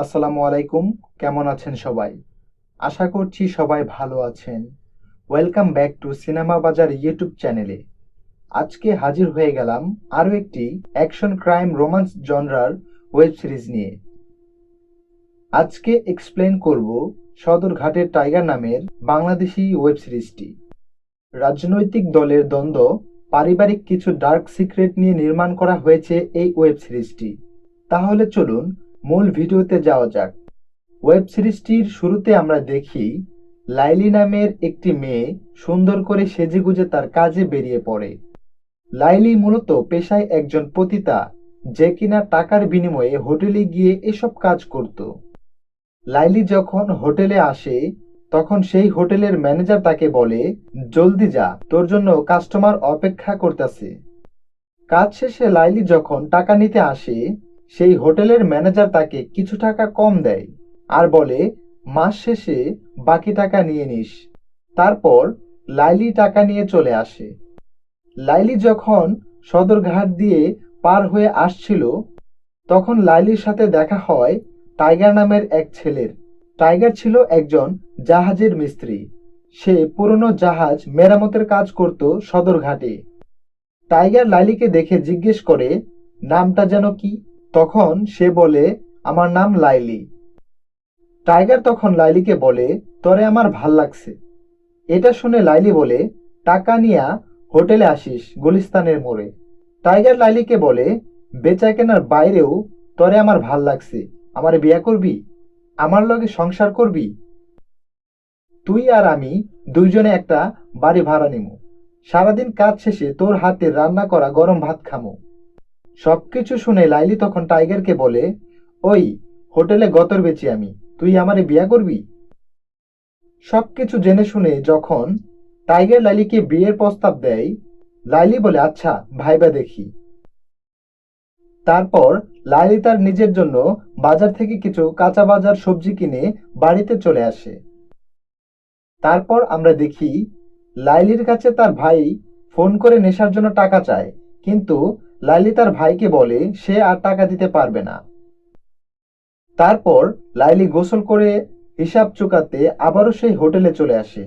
আসসালামু আলাইকুম। কেমন আছেন সবাই? আশা করছি সবাই ভালো আছেন। ওয়েলকাম ব্যাক টু সিনেমা বাজার ইউটিউব চ্যানেলে। আজকে হাজির হয়ে গেলাম আরও একটি অ্যাকশন ক্রাইম রোমান্স জনরার ওয়েব সিরিজ নিয়ে। আজকে এক্সপ্লেন করব সদরঘাটের টাইগার নামের বাংলাদেশি ওয়েব সিরিজটি। রাজনৈতিক দলের দ্বন্দ্ব, পারিবারিক কিছু ডার্ক সিক্রেট নিয়ে নির্মাণ করা হয়েছে এই ওয়েব সিরিজটি। তাহলে চলুন মূল ভিডিওতে যাওয়া যাক। ওয়েব সিরিজটির শুরুতে আমরা দেখি লাইলি নামের একটি মেয়ে সুন্দর করে সেজেগুজে তার কাজে বেরিয়ে পড়ে। লাইলি মূলত পেশায় একজন পতিতা, যে কিনা টাকার বিনিময়ে হোটেলে গিয়ে এসব কাজ করত। লাইলি যখন হোটেলে আসে তখন সেই হোটেলের ম্যানেজার তাকে বলে, জলদি যা, তোর জন্য কাস্টমার অপেক্ষা করতেছে। কাজ শেষে লাইলি যখন টাকা নিতে আসে সেই হোটেলের ম্যানেজার তাকে কিছু টাকা কম দেয় আর বলে, মাস শেষে বাকি টাকা নিয়ে নিস। তারপর লাইলি টাকা নিয়ে চলে আসে। লাইলি যখন সদরঘাট দিয়ে পার হয়ে আসছিল তখন লাইলির সাথে দেখা হয় টাইগার নামের এক ছেলের। টাইগার ছিল একজন জাহাজের মিস্ত্রি। সে পুরনো জাহাজ মেরামতের কাজ করত সদরঘাটে। টাইগার লাইলিকে দেখে জিজ্ঞেস করে, নামটা যেন কি? তখন সে বলে, আমার নাম লাইলি। টাইগার তখন লাইলিকে বলে, তরে আমার ভাল লাগছে। এটা শুনে লাইলি বলে, টাকা নিয়া হোটেলে আসিস গুলিস্তানের মোড়ে। টাইগার লাইলিকে বলে, বেচা কেনার বাইরেও তরে আমার ভাল লাগছে। আমারে বিয়া করবি? আমার লগে সংসার করবি? তুই আর আমি দুইজনে একটা বাড়ি ভাড়া নিমু। সারাদিন কাজ শেষে তোর হাতে রান্না করা গরম ভাত খামু। সবকিছু শুনে লাইলি তখন টাইগারকে বলে, ওই হোটেলে গতর বেচি আমি, তুই আমারে বিয়া করবি? সবকিছু জেনে শুনে যখন টাইগার লাইলিকে বিয়ের প্রস্তাব দেয়, লাইলি বলে, আচ্ছা ভাইবা দেখি। তারপর লাইলি তার নিজের জন্য বাজার থেকে কিছু কাঁচা বাজার সবজি কিনে বাড়িতে চলে আসে। তারপর আমরা দেখি লাইলির কাছে তার ভাই ফোন করে নেশার জন্য টাকা চায়, কিন্তু লাইলি তার ভাইকে বলে সে আর টাকা দিতে পারবে না। তারপর লাইলি গোসল করে হিসাব চুকাতে আবারও সেই হোটেলে চলে আসে।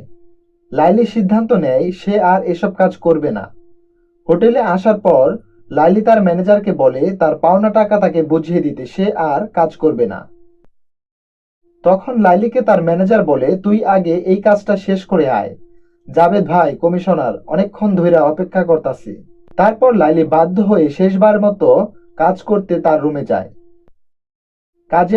লাইলি সিদ্ধান্ত নেয় সে আর এসব কাজ করবে না। হোটেলে আসার পর লাইলি তার ম্যানেজারকে বলে তার পাওনা টাকা তাকে বুঝিয়ে দিতে, সে আর কাজ করবে না। তখন লাইলিকে তার ম্যানেজার বলে, তুই আগে এই কাজটা শেষ করে আয়। জাবেদ ভাই কমিশনার অনেকক্ষণ ধরে অপেক্ষা করতাছে। তারপর লাইলি বাধ্য হয়ে শেষবার মতো কাজ করতে তার রুমে যায়। কাজে